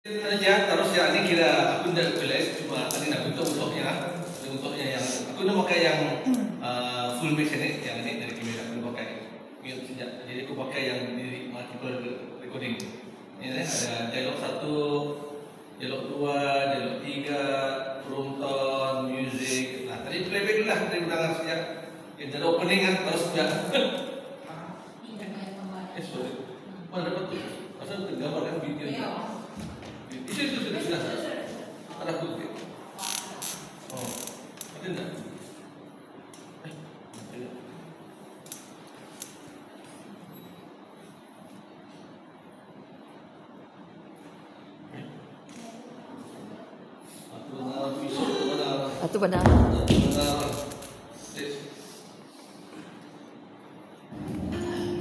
Saja terus ya ini kira aku tidak tulis cuma tadi nak bentuknya yang aku nak pakai yang full mix ini yang ini dari kamera aku pakai jadi aku pakai yang di multiple recording ini ada dialog 1, dialog 2, dialog 3, room tone, music. Nah tadi playback dulu lah dari udangan sejak ada opening kan terus sudah sorry mana dapat tu pasal tergambar kan video ni. Sudah. Ada kutip. Oh, ada tak? Itu benar.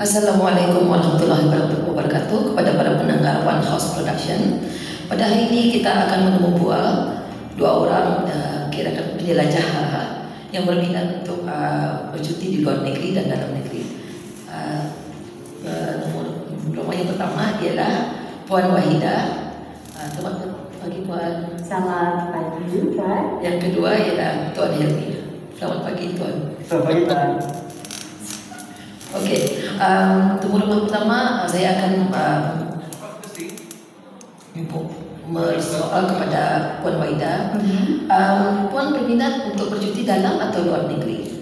Assalamualaikum warahmatullahi wabarakatuh kepada para pendengar One House Production. Pada hari ini kita akan menemu bual dua orang kira-kira penjelajah yang berminat untuk bercuti di luar negeri dan dalam negeri. Nomor yang pertama ialah Puan Wahida. Selamat pagi Puan. Selamat pagi Tuan. Yang kedua ialah Tuan Helmi. Selamat pagi Tuan. Selamat pagi Tuan. Okey, untuk mula pertama saya akan bersoal kepada Puan Wahida. Puan berminat untuk bercuti dalam atau luar negeri?